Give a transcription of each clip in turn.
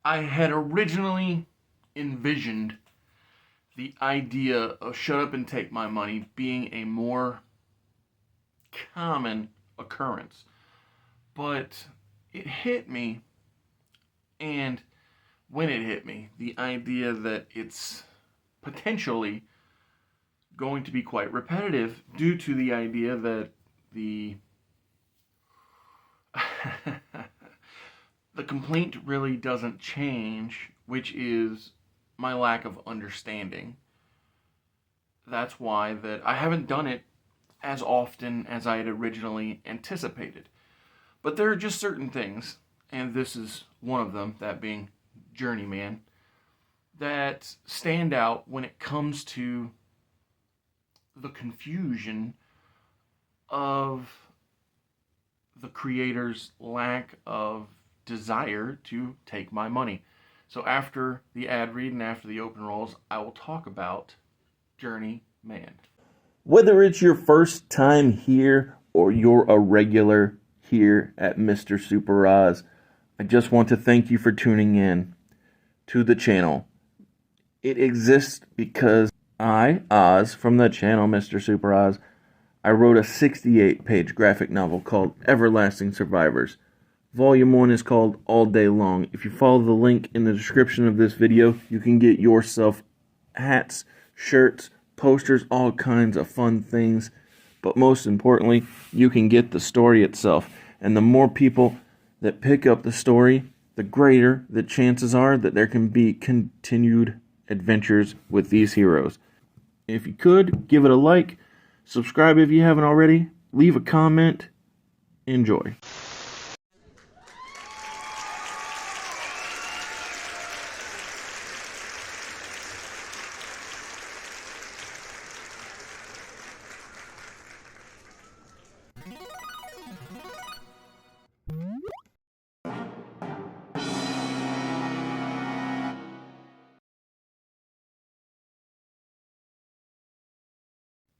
I had originally envisioned the idea of shut up and take my money being a more common occurrence. But it hit me, and when it hit me, the idea that it's potentially going to be quite repetitive due to the idea that the the complaint really doesn't change, which is my lack of understanding. That's why that I haven't done it as often as I had originally anticipated. But there are just certain things, and this is one of them, that being Journeyman, that stand out when it comes to the confusion of the creator's lack of desire to take my money. So after the ad read and after the open rolls, I will talk about Journeyman. Whether it's your first time here or you're a regular here at Mr. Super Oz, I just want to thank you for tuning in to the channel. It exists because I, Oz, from the channel Mr. Super Oz, I wrote a 68-page graphic novel called Everlasting Survivors. Volume 1 is called All Day Long. If you follow the link in the description of this video, you can get yourself hats, shirts, posters, all kinds of fun things. But most importantly, you can get the story itself. And the more people that pick up the story, the greater the chances are that there can be continued adventures with these heroes. If you could, give it a like, subscribe if you haven't already, leave a comment, enjoy.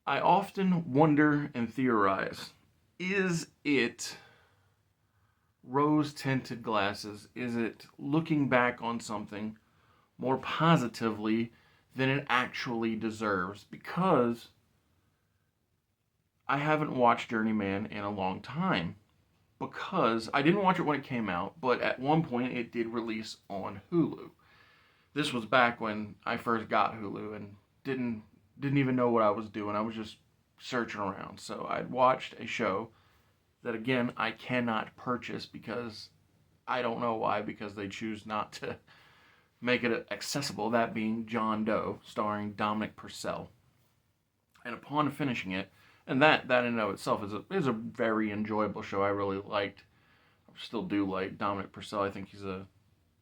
I often wonder and theorize, is it rose tinted glasses? Is it looking back on something more positively than it actually deserves? Because I haven't watched Journeyman in a long time. Because I didn't watch it when it came out, but at one point it did release on Hulu. This was back when I first got Hulu and didn't even know what I was doing. I was just searching around. So I'd watched a show that, again, I cannot purchase because I don't know why, because they choose not to make it accessible, that being John Doe, starring Dominic Purcell. And upon finishing it, and that in and of itself is a very enjoyable show. I really liked, I still do like Dominic Purcell. I think he's an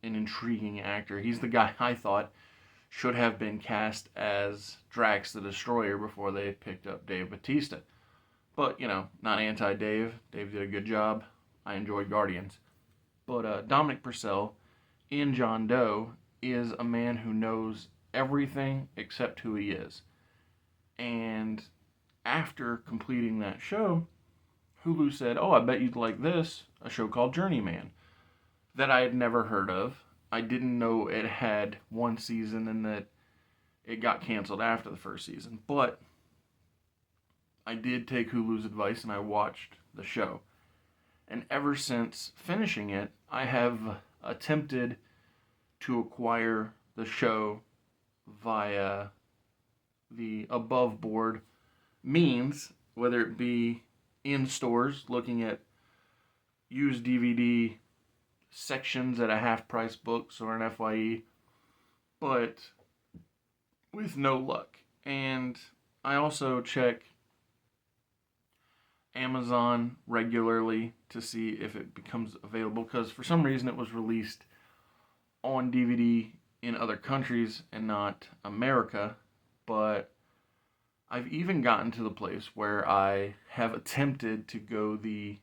intriguing actor. He's the guy I thought should have been cast as Drax the Destroyer before they picked up Dave Bautista. But, not anti-Dave. Dave did a good job. I enjoyed Guardians. But Dominic Purcell in John Doe is a man who knows everything except who he is. And after completing that show, Hulu said, "Oh, I bet you'd like this, a show called Journeyman," that I had never heard of. I didn't know it had one season and that it got canceled after the first season. But I did take Hulu's advice and I watched the show. And ever since finishing it, I have attempted to acquire the show via the above board means, whether it be in stores looking at used DVD sections at a half price books or an FYE, but with no luck. And I also check Amazon regularly to see if it becomes available, because for some reason it was released on DVD in other countries and not America. But I've even gotten to the place where I have attempted to go the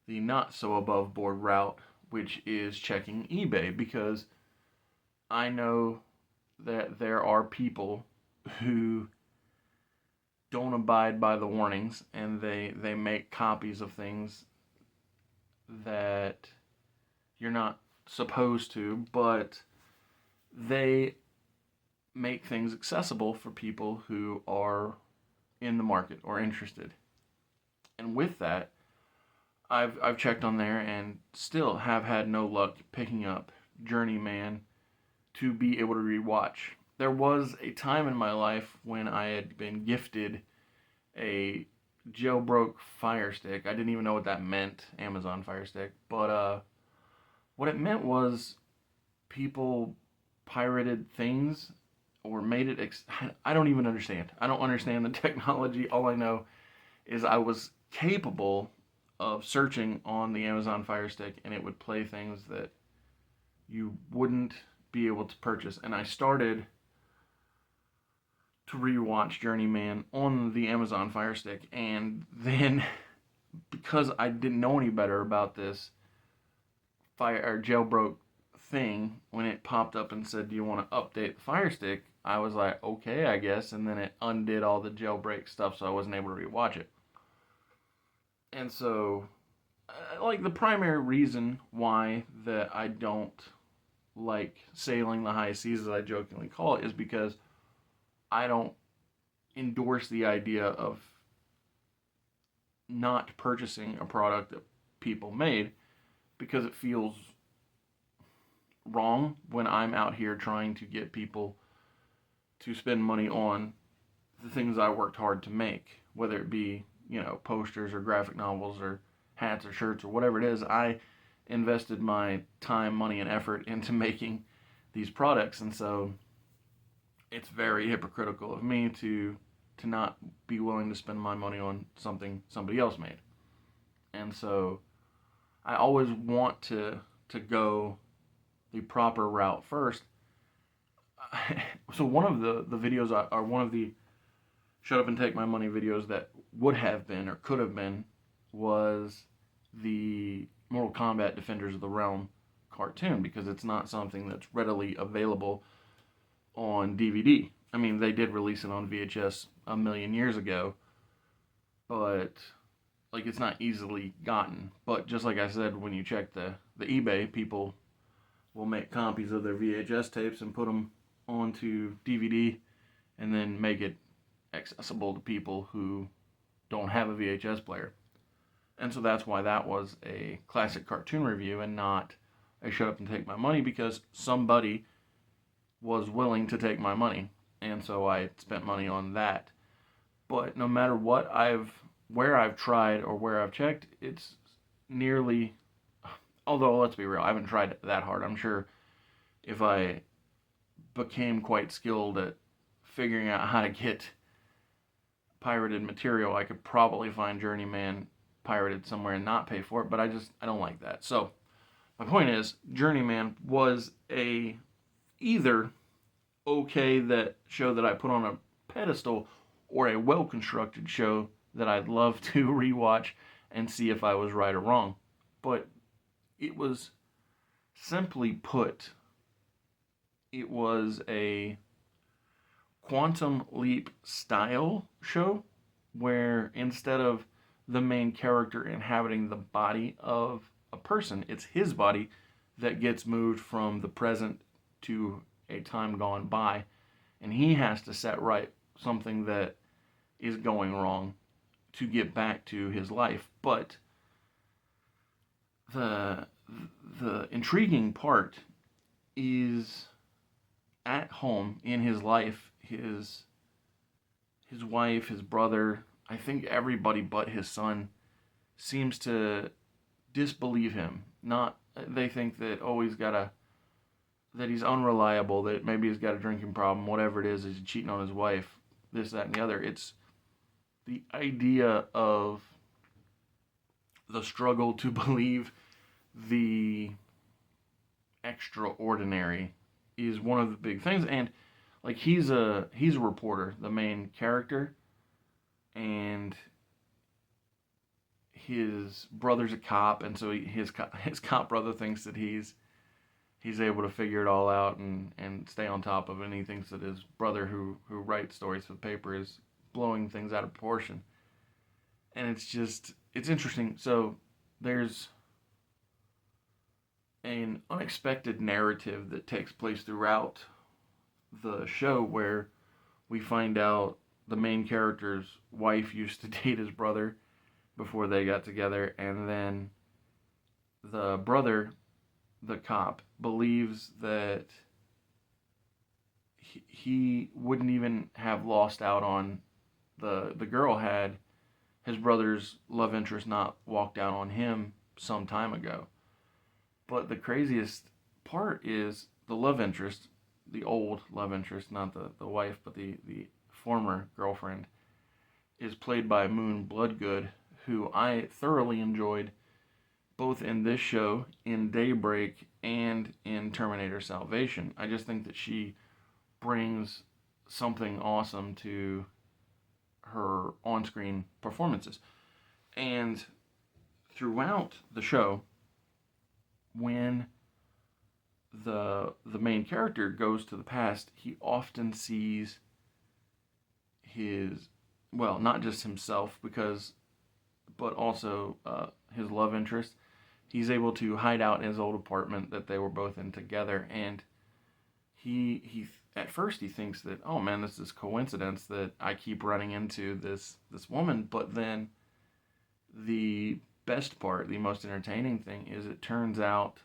not so above board route, which is checking eBay, because I know that there are people who don't abide by the warnings, and they make copies of things that you're not supposed to, but they make things accessible for people who are in the market or interested. And with that, I've checked on there and still have had no luck picking up Journeyman to be able to rewatch. There was a time in my life when I had been gifted a jailbroke Fire Stick. I didn't even know what that meant, Amazon Fire Stick, but what it meant was people pirated things or made it. I don't even understand. I don't understand the technology. All I know is I was capable of searching on the Amazon Fire Stick, and it would play things that you wouldn't be able to purchase. And I started to rewatch Journeyman on the Amazon Fire Stick, and then because I didn't know any better about this fire or jailbroke thing, when it popped up and said, "Do you want to update the Fire Stick?" I was like, "Okay, I guess," and then it undid all the jailbreak stuff, so I wasn't able to rewatch it. And so, like the primary reason why that I don't like sailing the high seas, as I jokingly call it, is because I don't endorse the idea of not purchasing a product that people made because it feels wrong when I'm out here trying to get people to spend money on the things I worked hard to make, whether it be, posters or graphic novels or hats or shirts or whatever it is. I invested my time, money, and effort into making these products, and so it's very hypocritical of me to not be willing to spend my money on something somebody else made. And so I always want to go the proper route first. So one of the videos are one of the shut up and take my money videos that would have been or could have been was the Mortal Kombat Defenders of the Realm cartoon, because it's not something that's readily available on DVD. I mean, they did release it on VHS a million years ago, but like it's not easily gotten. But just like I said, when you check the eBay, people will make copies of their VHS tapes and put them onto DVD and then make it accessible to people who don't have a VHS player. And so that's why that was a classic cartoon review and not a shut up and take my money, because somebody was willing to take my money. And so I spent money on that. But no matter where I've tried or where I've checked, it's nearly, although let's be real, I haven't tried that hard. I'm sure if I became quite skilled at figuring out how to get pirated material, I could probably find Journeyman pirated somewhere and not pay for it, but I don't like that. So my point is, Journeyman was a either okay that show that I put on a pedestal, or a well constructed show that I'd love to rewatch and see if I was right or wrong. But it was, simply put, it was a quantum leap style show where instead of the main character inhabiting the body of a person, it's his body that gets moved from the present to a time gone by, and he has to set right something that is going wrong to get back to his life. But the the intriguing part is, at home in his life, his wife, his brother, I think everybody but his son seems to disbelieve him. Not They think that that he's unreliable, that maybe he's got a drinking problem, whatever it is he's cheating on his wife, this, that, and the other. It's the idea of the struggle to believe the extraordinary is one of the big things. And like he's a reporter, the main character, and his brother's a cop, and so his cop brother thinks that he's able to figure it all out and stay on top of it, and he thinks that his brother, who writes stories for the paper, is blowing things out of proportion. And it's interesting. So there's an unexpected narrative that takes place throughout the show where we find out the main character's wife used to date his brother before they got together, and then the brother, the cop, believes that he wouldn't even have lost out on the girl had his brother's love interest not walked out on him some time ago. But the craziest part is the love interest, the old love interest, not the wife, but the former girlfriend, is played by Moon Bloodgood, who I thoroughly enjoyed both in this show, in Daybreak, and in Terminator Salvation. I just think that she brings something awesome to her on-screen performances. And throughout the show, when the main character goes to the past, he often sees his, well, not just himself, but also his love interest. He's able to hide out in his old apartment that they were both in together, and he at first he thinks that, oh man, this is coincidence that I keep running into this woman. But then the best part, the most entertaining thing, is it turns out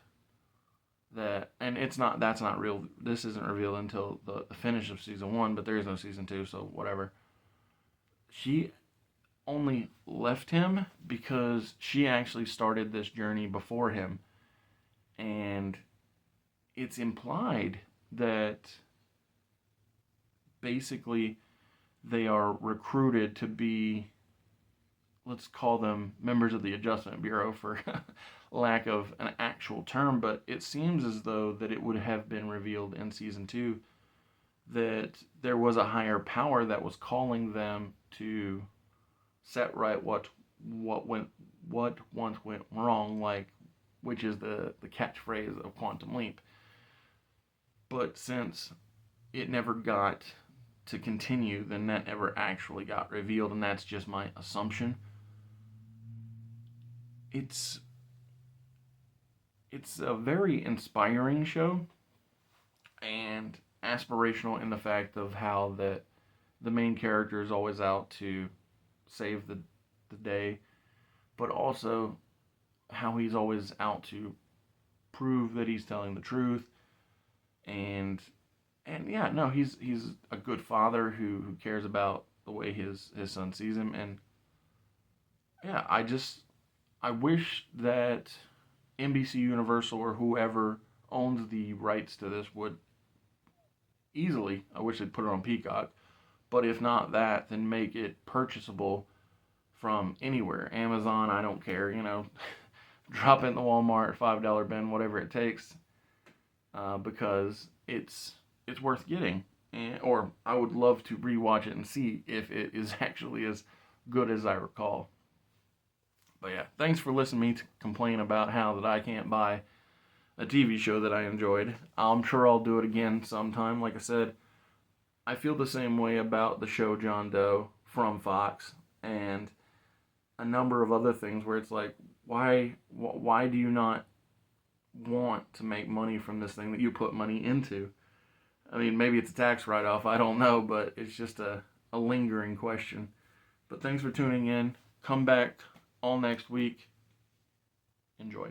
that, and that's not real, this isn't revealed until the finish of season 1, but there is no season 2, so whatever. She only left him because she actually started this journey before him, and it's implied that basically they are recruited to be, let's call them members of the Adjustment Bureau for lack of an actual term, but it seems as though that it would have been revealed in season 2 that there was a higher power that was calling them to set right what once went wrong, like, which is the catchphrase of Quantum Leap. But since it never got to continue, then that never actually got revealed, and that's just my assumption. It's a very inspiring show and aspirational in the fact of how that the main character is always out to save the day, but also how he's always out to prove that he's telling the truth. And yeah, no, he's a good father who cares about the way his son sees him. And yeah, I wish that NBC Universal or whoever owns the rights to this would easily, I wish they'd put it on Peacock, but if not that, then make it purchasable from anywhere. Amazon, I don't care, drop it in the Walmart $5 bin, whatever it takes, because it's worth getting. Or I would love to rewatch it and see if it is actually as good as I recall. But yeah, thanks for listening to me complain about how that I can't buy a TV show that I enjoyed. I'm sure I'll do it again sometime. Like I said, I feel the same way about the show John Doe from Fox and a number of other things where it's like, why do you not want to make money from this thing that you put money into? I mean, maybe it's a tax write-off, I don't know, but it's just a lingering question. But thanks for tuning in. Come back all next week. Enjoy.